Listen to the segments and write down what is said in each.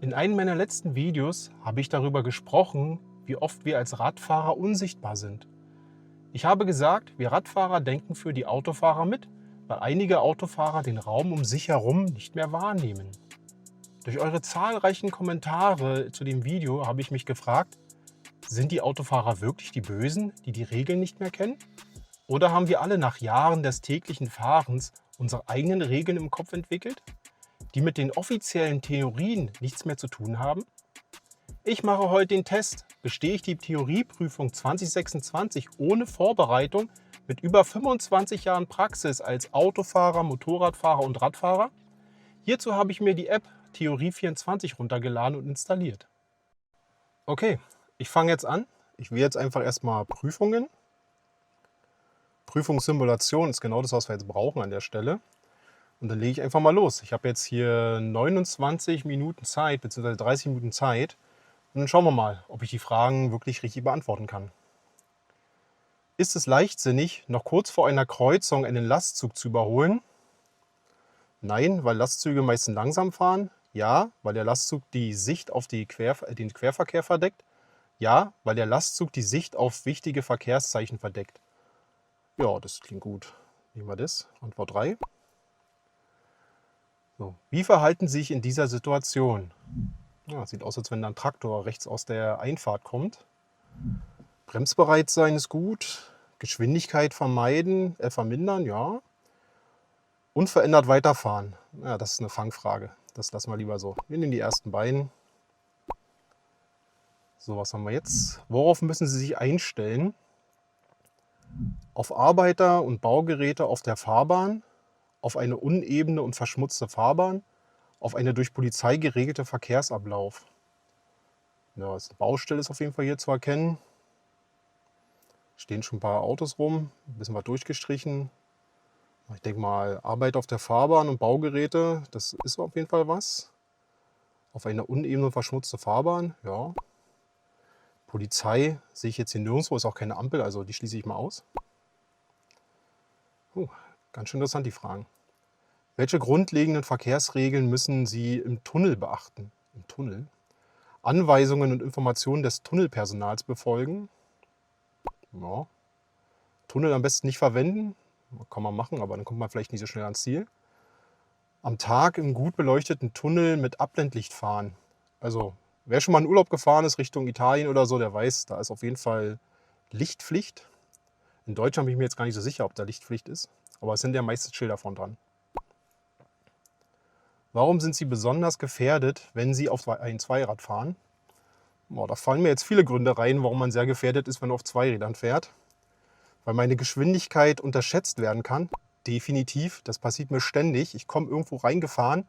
In einem meiner letzten Videos habe ich darüber gesprochen, wie oft wir als Radfahrer unsichtbar sind. Ich habe gesagt, wir Radfahrer denken für die Autofahrer mit, weil einige Autofahrer den Raum um sich herum nicht mehr wahrnehmen. Durch eure zahlreichen Kommentare zu dem Video habe ich mich gefragt, sind die Autofahrer wirklich die Bösen, die die Regeln nicht mehr kennen? Oder haben wir alle nach Jahren des täglichen Fahrens unsere eigenen Regeln im Kopf entwickelt, die mit den offiziellen Theorien nichts mehr zu tun haben? Ich mache heute den Test. Bestehe ich die Theorieprüfung 2026 ohne Vorbereitung mit über 25 Jahren Praxis als Autofahrer, Motorradfahrer und Radfahrer? Hierzu habe ich mir die App Theorie24 runtergeladen und installiert. Okay, ich fange jetzt an. Ich wähle jetzt einfach erstmal Prüfungen. Prüfungssimulation ist genau das, was wir jetzt brauchen an der Stelle. Und dann lege ich einfach mal los. Ich habe jetzt hier 29 Minuten Zeit, bzw. 30 Minuten Zeit. Und dann schauen wir mal, ob ich die Fragen wirklich richtig beantworten kann. Ist es leichtsinnig, noch kurz vor einer Kreuzung einen Lastzug zu überholen? Nein, weil Lastzüge meistens langsam fahren. Ja, weil der Lastzug die Sicht auf den Querverkehr verdeckt. Ja, weil der Lastzug die Sicht auf wichtige Verkehrszeichen verdeckt. Ja, das klingt gut. Nehmen wir das. Antwort 3. So. Wie verhalten Sie sich in dieser Situation? Ja, sieht aus, als wenn da ein Traktor rechts aus der Einfahrt kommt. Bremsbereit sein ist gut. Geschwindigkeit vermindern, ja. Unverändert weiterfahren. Ja, das ist eine Fangfrage. Das lassen wir lieber so. Wir nehmen die ersten beiden. So, was haben wir jetzt? Worauf müssen Sie sich einstellen? Auf Arbeiter und Baugeräte auf der Fahrbahn, auf eine unebene und verschmutzte Fahrbahn, auf eine durch Polizei geregelte Verkehrsablauf. Ja, eine Baustelle ist auf jeden Fall hier zu erkennen. Stehen schon ein paar Autos rum, ein bisschen was durchgestrichen. Ich denke mal, Arbeit auf der Fahrbahn und Baugeräte, das ist auf jeden Fall was. Auf eine unebene und verschmutzte Fahrbahn, ja. Polizei sehe ich jetzt hier nirgendwo, ist auch keine Ampel, also die schließe ich mal aus. Ganz schön interessant die Fragen. Welche grundlegenden Verkehrsregeln müssen Sie im Tunnel beachten? Im Tunnel? Anweisungen und Informationen des Tunnelpersonals befolgen. Ja. Tunnel am besten nicht verwenden. Kann man machen, aber dann kommt man vielleicht nicht so schnell ans Ziel. Am Tag im gut beleuchteten Tunnel mit Abblendlicht fahren. Also wer schon mal in Urlaub gefahren ist Richtung Italien oder so, der weiß, da ist auf jeden Fall Lichtpflicht. In Deutschland bin ich mir jetzt gar nicht so sicher, ob da Lichtpflicht ist. Aber es sind ja meistens Schilder von dran. Warum sind Sie besonders gefährdet, wenn Sie auf ein Zweirad fahren? Boah, da fallen mir jetzt viele Gründe rein, warum man sehr gefährdet ist, wenn man auf Zweirädern fährt. Weil meine Geschwindigkeit unterschätzt werden kann. Definitiv, das passiert mir ständig. Ich komme irgendwo reingefahren,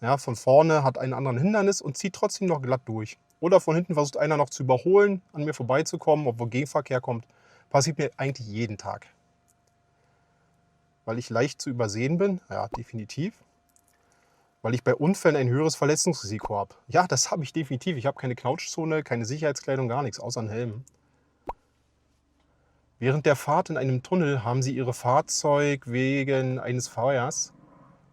ja, von vorne hat einen anderen Hindernis und zieht trotzdem noch glatt durch. Oder von hinten versucht einer noch zu überholen, an mir vorbeizukommen, obwohl Gegenverkehr kommt. Passiert mir eigentlich jeden Tag. Weil ich leicht zu übersehen bin? Ja, definitiv. Weil ich bei Unfällen ein höheres Verletzungsrisiko habe. Ja, das habe ich definitiv. Ich habe keine Knautschzone, keine Sicherheitskleidung, gar nichts, außer einen Helm. Während der Fahrt in einem Tunnel haben Sie Ihr Fahrzeug wegen eines Feuers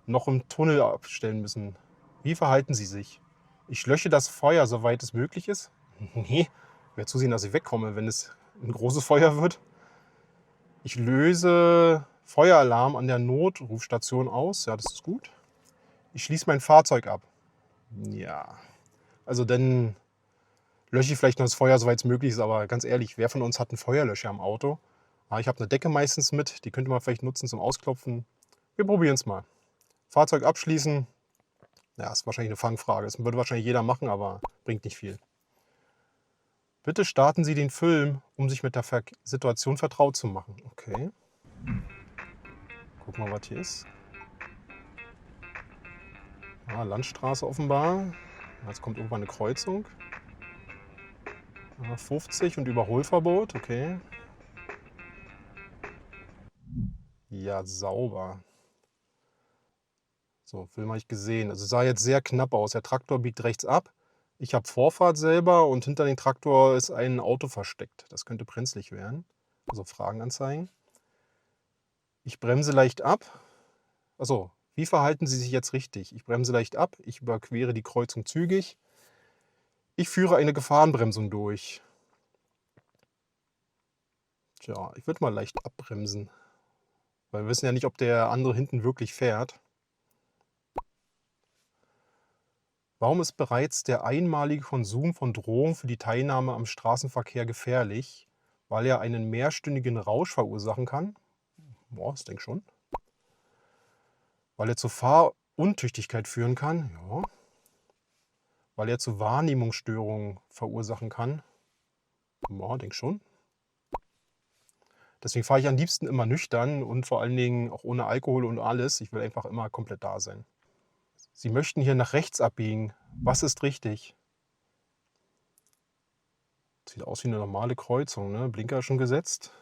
noch im Tunnel abstellen müssen. Wie verhalten Sie sich? Ich lösche das Feuer, soweit es möglich ist. Nee, ich werde zusehen, dass ich wegkomme, wenn es ein großes Feuer wird. Ich löse Feueralarm an der Notrufstation aus. Ja, das ist gut. Ich schließe mein Fahrzeug ab. Ja, also dann lösche ich vielleicht noch das Feuer, soweit es möglich ist. Aber ganz ehrlich, wer von uns hat einen Feuerlöscher am Auto? Ja, ich habe eine Decke meistens mit. Die könnte man vielleicht nutzen zum Ausklopfen. Wir probieren es mal. Fahrzeug abschließen. Ja, ist wahrscheinlich eine Fangfrage. Das würde wahrscheinlich jeder machen, aber bringt nicht viel. Bitte starten Sie den Film, um sich mit der Situation vertraut zu machen. Okay. Gucken wir mal, was hier ist. Ah, Landstraße offenbar. Jetzt kommt irgendwann eine Kreuzung. 50 und Überholverbot, okay. Ja, sauber. So, Film habe ich gesehen. Also sah jetzt sehr knapp aus. Der Traktor biegt rechts ab. Ich habe Vorfahrt selber und hinter dem Traktor ist ein Auto versteckt. Das könnte brenzlig werden. Also Fragen anzeigen. Ich bremse leicht ab. Achso, wie verhalten Sie sich jetzt richtig? Ich bremse leicht ab. Ich überquere die Kreuzung zügig. Ich führe eine Gefahrenbremsung durch. Tja, ich würde mal leicht abbremsen, weil wir wissen ja nicht, ob der andere hinten wirklich fährt. Warum ist bereits der einmalige Konsum von Drogen für die Teilnahme am Straßenverkehr gefährlich? Weil er einen mehrstündigen Rausch verursachen kann? Boah, ich denke schon. Weil er zur Fahruntüchtigkeit führen kann? Ja. Weil er zu Wahrnehmungsstörungen verursachen kann? Ja, denke schon. Deswegen fahre ich am liebsten immer nüchtern und vor allen Dingen auch ohne Alkohol und alles. Ich will einfach immer komplett da sein. Sie möchten hier nach rechts abbiegen. Was ist richtig? Sieht aus wie eine normale Kreuzung, ne? Blinker schon gesetzt.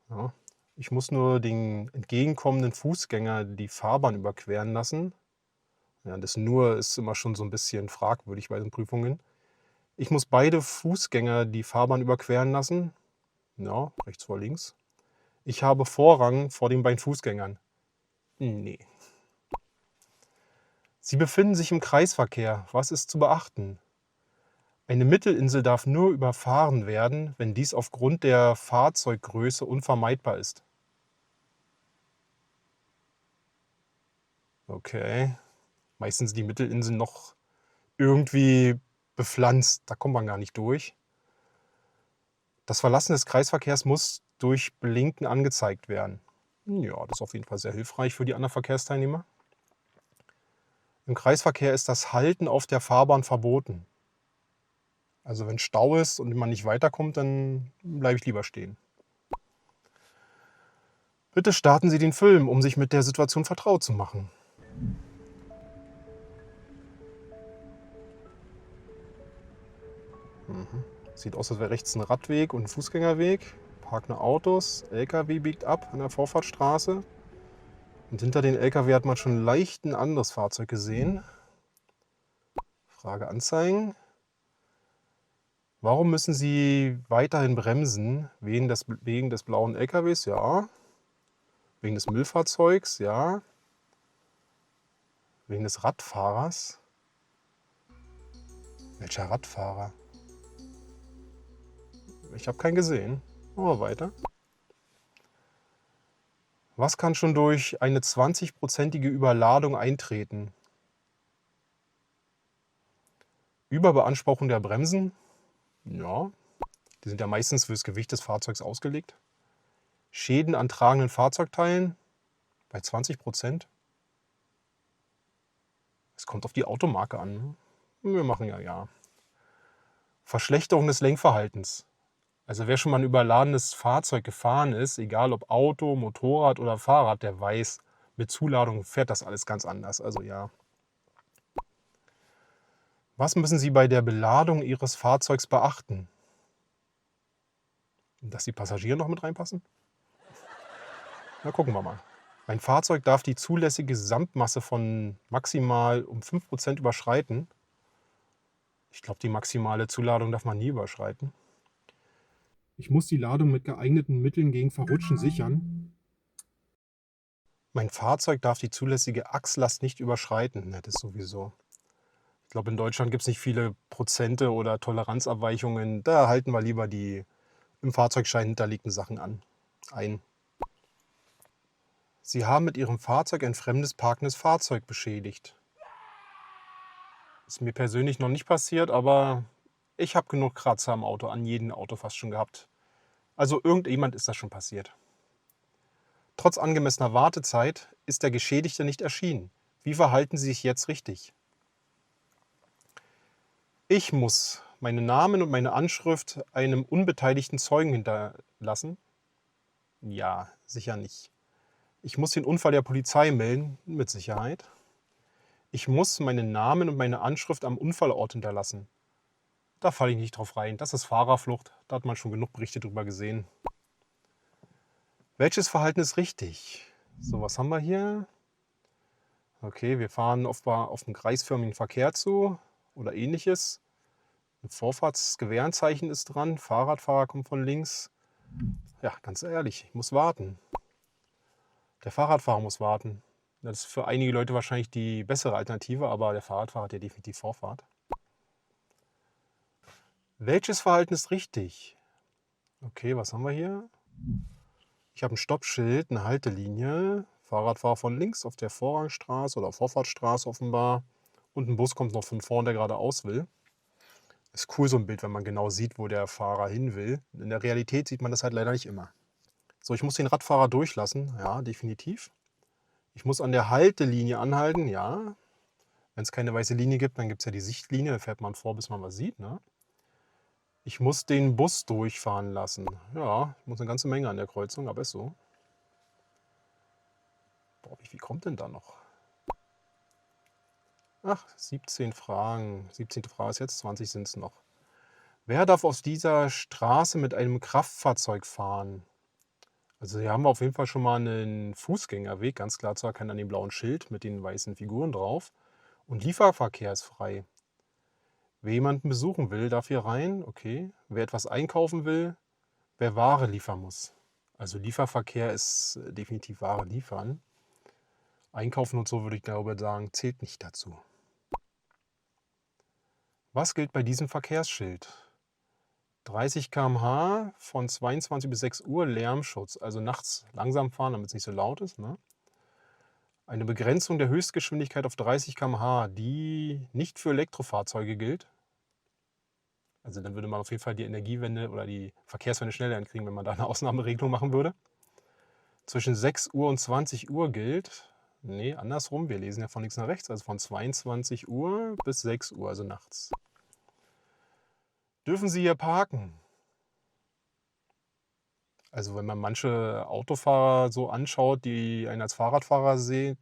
Ja. Ich muss nur den entgegenkommenden Fußgänger die Fahrbahn überqueren lassen. Ja, das nur ist immer schon so ein bisschen fragwürdig bei den Prüfungen. Ich muss beide Fußgänger die Fahrbahn überqueren lassen. Ja, rechts vor links. Ich habe Vorrang vor den beiden Fußgängern. Nee. Sie befinden sich im Kreisverkehr. Was ist zu beachten? Eine Mittelinsel darf nur überfahren werden, wenn dies aufgrund der Fahrzeuggröße unvermeidbar ist. Okay. Meistens sind die Mittelinseln noch irgendwie bepflanzt. Da kommt man gar nicht durch. Das Verlassen des Kreisverkehrs muss durch Blinken angezeigt werden. Ja, das ist auf jeden Fall sehr hilfreich für die anderen Verkehrsteilnehmer. Im Kreisverkehr ist das Halten auf der Fahrbahn verboten. Also wenn Stau ist und man nicht weiterkommt, dann bleibe ich lieber stehen. Bitte starten Sie den Film, um sich mit der Situation vertraut zu machen. Sieht aus, als wäre rechts ein Radweg und ein Fußgängerweg. Parkende Autos, LKW biegt ab an der Vorfahrtsstraße. Und hinter den LKW hat man schon leicht ein anderes Fahrzeug gesehen. Frage anzeigen. Warum müssen Sie weiterhin bremsen? Wegen des blauen LKWs? Ja. Wegen des Müllfahrzeugs? Ja. Wegen des Radfahrers? Welcher Radfahrer? Ich habe keinen gesehen. Machen wir weiter. Was kann schon durch eine 20-prozentige Überladung eintreten? Überbeanspruchung der Bremsen? Ja, die sind ja meistens für das Gewicht des Fahrzeugs ausgelegt. Schäden an tragenden Fahrzeugteilen? Bei 20%? Es kommt auf die Automarke an. Wir machen ja. Verschlechterung des Lenkverhaltens. Also wer schon mal ein überladenes Fahrzeug gefahren ist, egal ob Auto, Motorrad oder Fahrrad, der weiß, mit Zuladung fährt das alles ganz anders. Also ja. Was müssen Sie bei der Beladung Ihres Fahrzeugs beachten? Dass die Passagiere noch mit reinpassen? Na, gucken wir mal. Mein Fahrzeug darf die zulässige Gesamtmasse von maximal um 5% überschreiten. Ich glaube, die maximale Zuladung darf man nie überschreiten. Ich muss die Ladung mit geeigneten Mitteln gegen Verrutschen sichern. Mein Fahrzeug darf die zulässige Achslast nicht überschreiten. Ja, das sowieso. Ich glaube, in Deutschland gibt es nicht viele Prozente oder Toleranzabweichungen. Da halten wir lieber die im Fahrzeugschein hinterlegten Sachen ein. Sie haben mit Ihrem Fahrzeug ein fremdes parkendes Fahrzeug beschädigt. Ist mir persönlich noch nicht passiert, aber ich habe genug Kratzer am Auto, an jedem Auto fast schon gehabt. Also irgendjemand ist das schon passiert. Trotz angemessener Wartezeit ist der Geschädigte nicht erschienen. Wie verhalten Sie sich jetzt richtig? Ich muss meinen Namen und meine Anschrift einem unbeteiligten Zeugen hinterlassen? Ja, sicher nicht. Ich muss den Unfall der Polizei melden? Mit Sicherheit. Ich muss meinen Namen und meine Anschrift am Unfallort hinterlassen? Da falle ich nicht drauf rein. Das ist Fahrerflucht. Da hat man schon genug Berichte drüber gesehen. Welches Verhalten ist richtig? So, was haben wir hier? Okay, wir fahren offenbar auf einen kreisförmigen Verkehr zu oder ähnliches. Ein Vorfahrtsgewährenzeichen ist dran. Fahrradfahrer kommt von links. Ja, ganz ehrlich, ich muss warten. Der Fahrradfahrer muss warten. Das ist für einige Leute wahrscheinlich die bessere Alternative, aber der Fahrradfahrer hat ja definitiv Vorfahrt. Welches Verhalten ist richtig? Okay, was haben wir hier? Ich habe ein Stoppschild, eine Haltelinie, Fahrradfahrer von links auf der Vorrangstraße oder Vorfahrtsstraße offenbar und ein Bus kommt noch von vorn, der geradeaus will. Ist cool so ein Bild, wenn man genau sieht, wo der Fahrer hin will. In der Realität sieht man das halt leider nicht immer. So, ich muss den Radfahrer durchlassen. Ja, definitiv. Ich muss an der Haltelinie anhalten. Ja. Wenn es keine weiße Linie gibt, dann gibt es ja die Sichtlinie. Da fährt man vor, bis man was sieht. Ne? Ich muss den Bus durchfahren lassen. Ja, ich muss eine ganze Menge an der Kreuzung, aber ist so. Boah, wie viel kommt denn da noch? Ach, 17 Fragen. 17. Frage ist jetzt, 20 sind es noch. Wer darf auf dieser Straße mit einem Kraftfahrzeug fahren? Also hier haben wir auf jeden Fall schon mal einen Fußgängerweg, ganz klar zu erkennen an dem blauen Schild mit den weißen Figuren drauf. Und Lieferverkehr ist frei. Wer jemanden besuchen will, darf hier rein. Okay. Wer etwas einkaufen will, wer Ware liefern muss. Also Lieferverkehr ist definitiv Ware liefern. Einkaufen und so würde ich glaube sagen, zählt nicht dazu. Was gilt bei diesem Verkehrsschild? 30 km/h von 22 bis 6 Uhr Lärmschutz. Also nachts langsam fahren, damit es nicht so laut ist. Ne? Eine Begrenzung der Höchstgeschwindigkeit auf 30 km/h, die nicht für Elektrofahrzeuge gilt. Also dann würde man auf jeden Fall die Energiewende oder die Verkehrswende schneller hinkriegen, wenn man da eine Ausnahmeregelung machen würde. Zwischen 6 Uhr und 20 Uhr gilt, nee, andersrum, wir lesen ja von links nach rechts, also von 22 Uhr bis 6 Uhr, also nachts. Dürfen Sie hier parken? Also wenn man manche Autofahrer so anschaut, die einen als Fahrradfahrer sehen,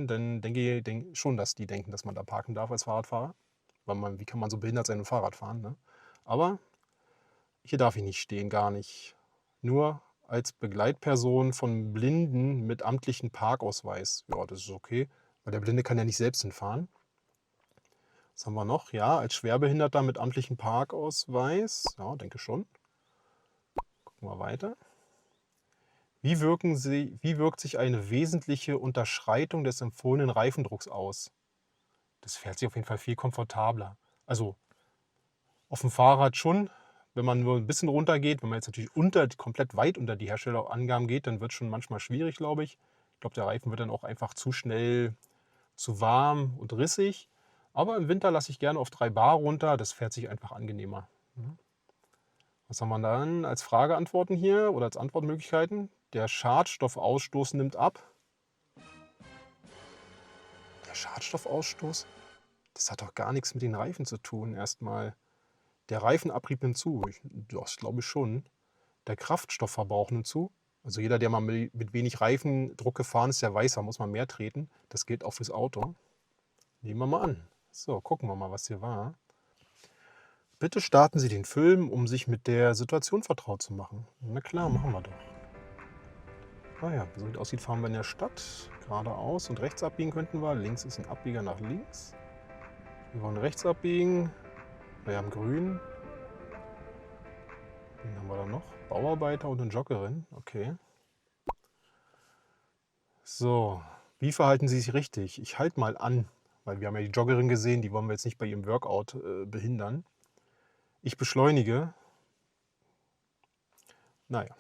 dann denke ich schon, dass die denken, dass man da parken darf als Fahrradfahrer. Weil wie kann man so behindert sein und Fahrrad fahren? Ne? Aber hier darf ich nicht stehen, gar nicht. Nur als Begleitperson von Blinden mit amtlichem Parkausweis. Ja, das ist okay, weil der Blinde kann ja nicht selbst hinfahren. Was haben wir noch? Ja, als Schwerbehinderter mit amtlichem Parkausweis. Ja, denke schon. Gucken wir weiter. Wie wirkt sich eine wesentliche Unterschreitung des empfohlenen Reifendrucks aus? Das fährt sich auf jeden Fall viel komfortabler. Also auf dem Fahrrad schon, wenn man nur ein bisschen runter geht. Wenn man jetzt natürlich komplett weit unter die Herstellerangaben geht, dann wird es schon manchmal schwierig, glaube ich. Ich glaube, der Reifen wird dann auch einfach zu schnell zu warm und rissig. Aber im Winter lasse ich gerne auf 3 Bar runter. Das fährt sich einfach angenehmer. Was haben wir dann als Frageantworten hier oder als Antwortmöglichkeiten? Der Schadstoffausstoß nimmt ab. Der Schadstoffausstoß? Das hat doch gar nichts mit den Reifen zu tun erstmal. Der Reifenabrieb nimmt zu. Das glaube ich schon. Der Kraftstoffverbrauch nimmt zu. Also jeder, der mal mit wenig Reifendruck gefahren ist, der weiß, da muss man mehr treten. Das gilt auch fürs Auto. Nehmen wir mal an. So, gucken wir mal, was hier war. Bitte starten Sie den Film, um sich mit der Situation vertraut zu machen. Na klar, machen wir doch. Naja, so wie es aussieht, fahren wir in der Stadt. Geradeaus und rechts abbiegen könnten wir. Links ist ein Abbieger nach links. Wir wollen rechts abbiegen. Wir haben grün. Wen haben wir da noch? Bauarbeiter und eine Joggerin. Okay. So, wie verhalten Sie sich richtig? Ich halte mal an, weil wir haben ja die Joggerin gesehen, die wollen wir jetzt nicht bei ihrem Workout behindern. Ich beschleunige. Naja,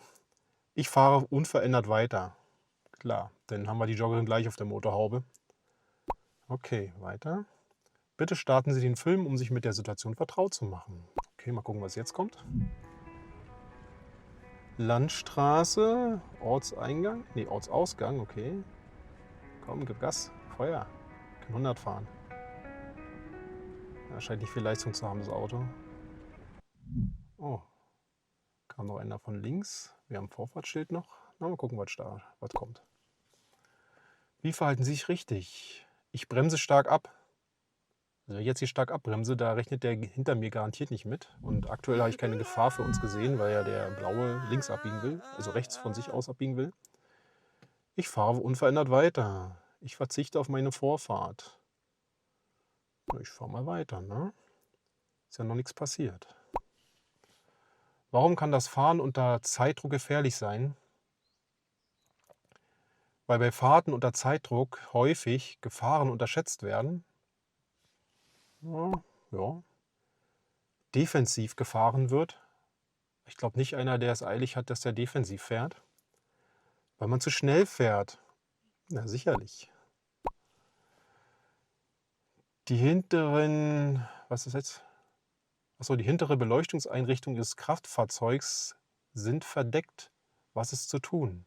ich fahre unverändert weiter. Klar, dann haben wir die Joggerin gleich auf der Motorhaube. Okay, weiter. Bitte starten Sie den Film, um sich mit der Situation vertraut zu machen. Okay, mal gucken, was jetzt kommt. Landstraße, Ortseingang, nee, Ortsausgang, okay. Komm, gib Gas, Feuer. Kann 100 fahren. Ja, scheint nicht viel Leistung zu haben, das Auto. Oh, kam noch einer von links. Wir haben ein Vorfahrtsschild noch. Na, mal gucken, was kommt. Wie verhalten Sie sich richtig? Ich bremse stark ab. Also wenn ich jetzt hier stark abbremse, da rechnet der hinter mir garantiert nicht mit. Und aktuell habe ich keine Gefahr für uns gesehen, weil ja der blaue links abbiegen will, also rechts von sich aus abbiegen will. Ich fahre unverändert weiter. Ich verzichte auf meine Vorfahrt. Ich fahre mal weiter, ne? Ist ja noch nichts passiert. Warum kann das Fahren unter Zeitdruck gefährlich sein? Weil bei Fahrten unter Zeitdruck häufig Gefahren unterschätzt werden. Ja, ja. defensiv gefahren wird. Ich glaube nicht einer, der es eilig hat, dass der defensiv fährt. Weil man zu schnell fährt. Na, sicherlich. Die hinteren, was ist jetzt? Achso, die hintere Beleuchtungseinrichtung des Kraftfahrzeugs sind verdeckt. Was ist zu tun?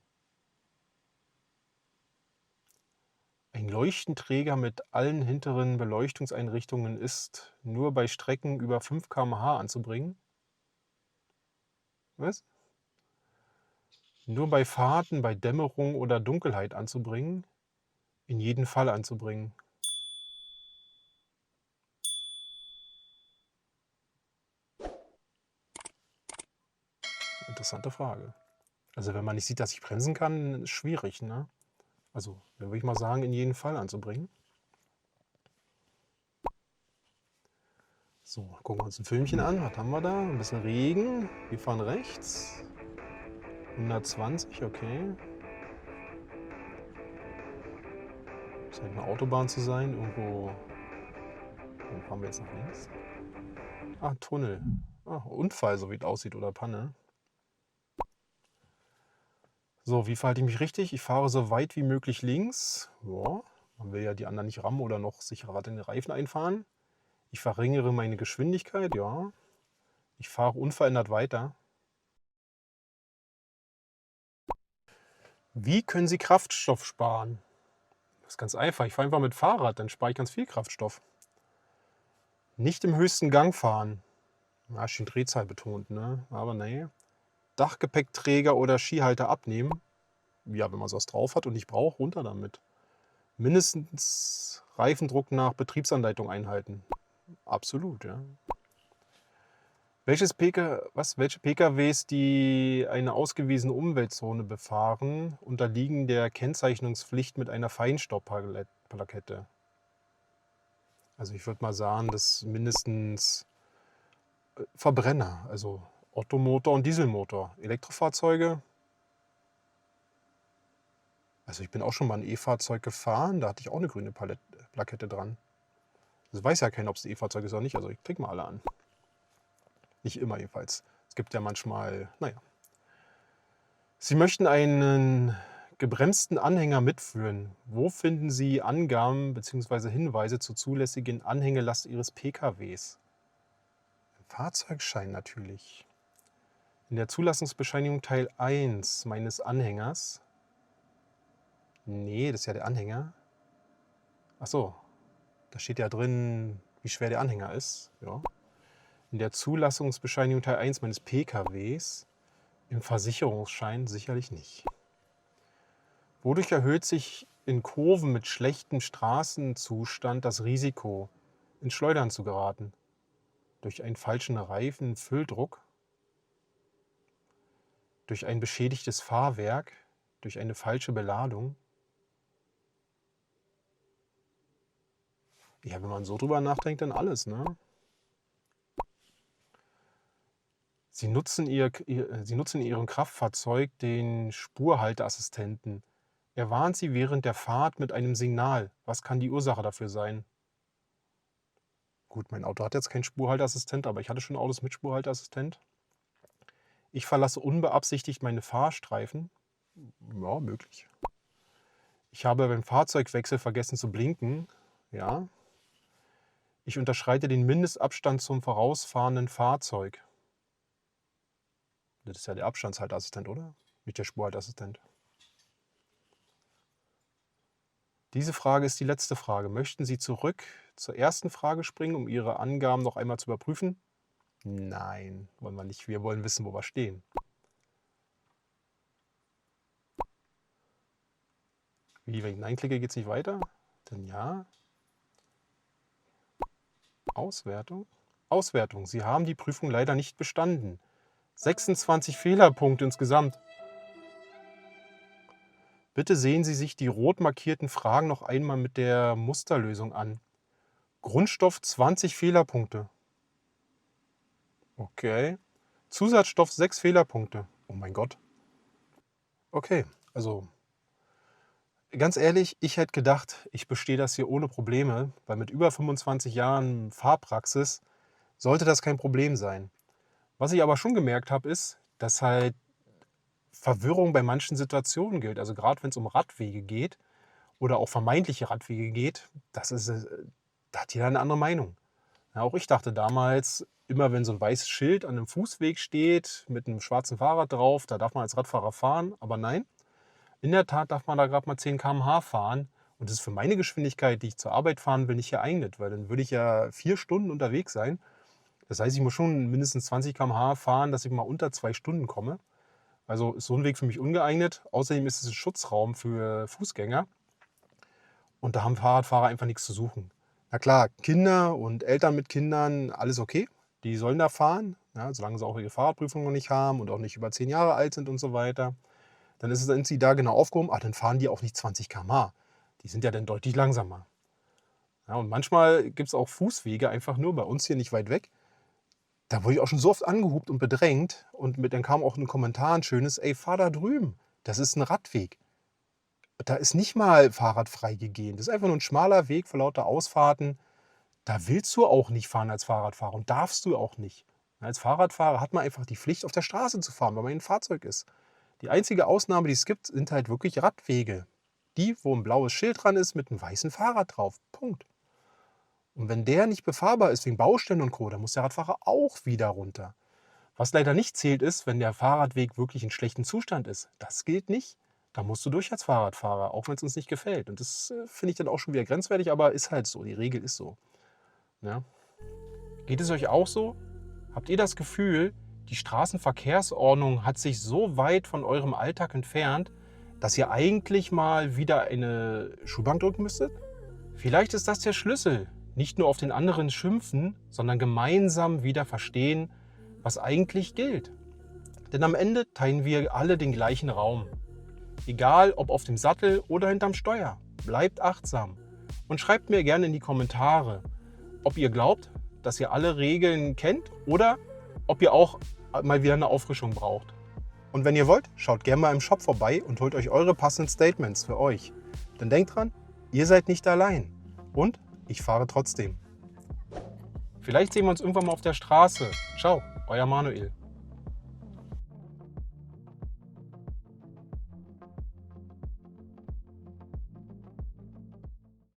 Ein Leuchtenträger mit allen hinteren Beleuchtungseinrichtungen ist nur bei Strecken über 5 km/h anzubringen. Was? Nur bei Fahrten, bei Dämmerung oder Dunkelheit anzubringen? In jedem Fall anzubringen. Interessante Frage. Also wenn man nicht sieht, dass ich bremsen kann, ist schwierig, ne? Also dann würde ich mal sagen, in jedem Fall anzubringen. So, gucken wir uns ein Filmchen an. Was haben wir da? Ein bisschen Regen. Wir fahren rechts. 120, okay. Scheint eine Autobahn zu sein. Irgendwo. Wo fahren wir jetzt nach links? Ah, Tunnel. Ah, Unfall, so wie es aussieht, oder Panne. So, wie verhalte ich mich richtig? Ich fahre so weit wie möglich links. Ja, man will ja die anderen nicht rammen oder noch sich gerade in den Reifen einfahren. Ich verringere meine Geschwindigkeit, ja. Ich fahre unverändert weiter. Wie können Sie Kraftstoff sparen? Das ist ganz einfach. Ich fahre einfach mit Fahrrad, dann spare ich ganz viel Kraftstoff. Nicht im höchsten Gang fahren. Ja, schön Drehzahl betont, ne? Aber nee. Dachgepäckträger oder Skihalter abnehmen. Ja, wenn man sowas drauf hat und nicht braucht, runter damit. Mindestens Reifendruck nach Betriebsanleitung einhalten. Absolut, ja. Welche PKWs, die eine ausgewiesene Umweltzone befahren, unterliegen der Kennzeichnungspflicht mit einer Feinstaubplakette? Also ich würde mal sagen, dass mindestens Verbrenner, also Ottomotor und Dieselmotor. Elektrofahrzeuge, also ich bin auch schon mal ein E-Fahrzeug gefahren, da hatte ich auch eine grüne Plakette dran. Das weiß ja keiner, ob es ein E-Fahrzeug ist oder nicht, also ich klicke mal alle an. Nicht immer jedenfalls. Es gibt ja manchmal, naja. Sie möchten einen gebremsten Anhänger mitführen. Wo finden Sie Angaben bzw. Hinweise zur zulässigen Anhängelast Ihres PKWs? Im Fahrzeugschein natürlich. In der Zulassungsbescheinigung Teil 1 meines Anhängers. Nee, das ist ja der Anhänger. Achso, da steht ja drin, wie schwer der Anhänger ist. Ja. In der Zulassungsbescheinigung Teil 1 meines PKWs. Im Versicherungsschein sicherlich nicht. Wodurch erhöht sich in Kurven mit schlechtem Straßenzustand das Risiko, ins Schleudern zu geraten? Durch einen falschen Reifenfülldruck? Durch ein beschädigtes Fahrwerk? Durch eine falsche Beladung? Ja, wenn man so drüber nachdenkt, dann alles, ne? Sie nutzen in Ihrem Kraftfahrzeug den Spurhalteassistenten. Er warnt Sie während der Fahrt mit einem Signal. Was kann die Ursache dafür sein? Gut, mein Auto hat jetzt keinen Spurhalteassistent, aber ich hatte schon Autos mit Spurhalteassistent. Ich verlasse unbeabsichtigt meine Fahrstreifen. Ja, möglich. Ich habe beim Fahrzeugwechsel vergessen zu blinken. Ja. Ich unterschreite den Mindestabstand zum vorausfahrenden Fahrzeug. Das ist ja der Abstandshalteassistent, oder? Nicht der Spurhalteassistent. Diese Frage ist die letzte Frage. Möchten Sie zurück zur ersten Frage springen, um Ihre Angaben noch einmal zu überprüfen? Nein, wollen wir nicht. Wir wollen wissen, wo wir stehen. Wie, wenn ich Nein klicke, geht es nicht weiter? Dann ja. Auswertung. Auswertung. Sie haben die Prüfung leider nicht bestanden. 26 Fehlerpunkte insgesamt. Bitte sehen Sie sich die rot markierten Fragen noch einmal mit der Musterlösung an. Grundstoff 20 Fehlerpunkte. Okay. Zusatzstoff 6 Fehlerpunkte. Oh mein Gott. Okay, also ganz ehrlich, ich hätte gedacht, ich bestehe das hier ohne Probleme, weil mit über 25 Jahren Fahrpraxis sollte das kein Problem sein. Was ich aber schon gemerkt habe, ist, dass halt Verwirrung bei manchen Situationen gilt. Also gerade wenn es um Radwege geht oder auch vermeintliche Radwege geht, da hat jeder eine andere Meinung. Ja, auch ich dachte damals, immer wenn so ein weißes Schild an einem Fußweg steht mit einem schwarzen Fahrrad drauf, da darf man als Radfahrer fahren. Aber nein, in der Tat darf man da gerade mal 10 km/h fahren. Und das ist für meine Geschwindigkeit, die ich zur Arbeit fahren will, nicht geeignet, weil dann würde ich ja 4 Stunden unterwegs sein. Das heißt, ich muss schon mindestens 20 km/h fahren, dass ich mal unter 2 Stunden komme. Also ist so ein Weg für mich ungeeignet. Außerdem ist es ein Schutzraum für Fußgänger. Und da haben Fahrradfahrer einfach nichts zu suchen. Na klar, Kinder und Eltern mit Kindern, alles okay. Die sollen da fahren, ja, solange sie auch ihre Fahrradprüfung noch nicht haben und auch nicht über 10 Jahre alt sind und so weiter. Sind sie da genau aufgehoben. Ach, dann fahren die auch nicht 20 km/h. Die sind ja dann deutlich langsamer. Ja, und manchmal gibt es auch Fußwege einfach nur bei uns hier nicht weit weg. Da wurde ich auch schon so oft angehupt und bedrängt. Und dann kam auch ein Kommentar, ein schönes: ey, fahr da drüben. Das ist ein Radweg. Da ist nicht mal fahrradfrei gegeben. Das ist einfach nur ein schmaler Weg vor lauter Ausfahrten. Da willst du auch nicht fahren als Fahrradfahrer und darfst du auch nicht. Als Fahrradfahrer hat man einfach die Pflicht, auf der Straße zu fahren, weil man ein Fahrzeug ist. Die einzige Ausnahme, die es gibt, sind halt wirklich Radwege. Die, wo ein blaues Schild dran ist mit einem weißen Fahrrad drauf. Punkt. Und wenn der nicht befahrbar ist wegen Baustellen und Co., dann muss der Radfahrer auch wieder runter. Was leider nicht zählt ist, wenn der Fahrradweg wirklich in schlechtem Zustand ist. Das gilt nicht. Da musst du durch als Fahrradfahrer, auch wenn es uns nicht gefällt. Und das finde ich dann auch schon wieder grenzwertig, aber ist halt so. Die Regel ist so. Ja. Geht es euch auch so? Habt ihr das Gefühl, die Straßenverkehrsordnung hat sich so weit von eurem Alltag entfernt, dass ihr eigentlich mal wieder eine Schulbank drücken müsstet? Vielleicht ist das der Schlüssel. Nicht nur auf den anderen schimpfen, sondern gemeinsam wieder verstehen, was eigentlich gilt. Denn am Ende teilen wir alle den gleichen Raum. Egal ob auf dem Sattel oder hinterm Steuer. Bleibt achtsam. Und schreibt mir gerne in die Kommentare, ob ihr glaubt, dass ihr alle Regeln kennt oder ob ihr auch mal wieder eine Auffrischung braucht. Und wenn ihr wollt, schaut gerne mal im Shop vorbei und holt euch eure passenden Statements für euch. Denn denkt dran, ihr seid nicht allein. Und ich fahre trotzdem. Vielleicht sehen wir uns irgendwann mal auf der Straße. Ciao, euer Manuel.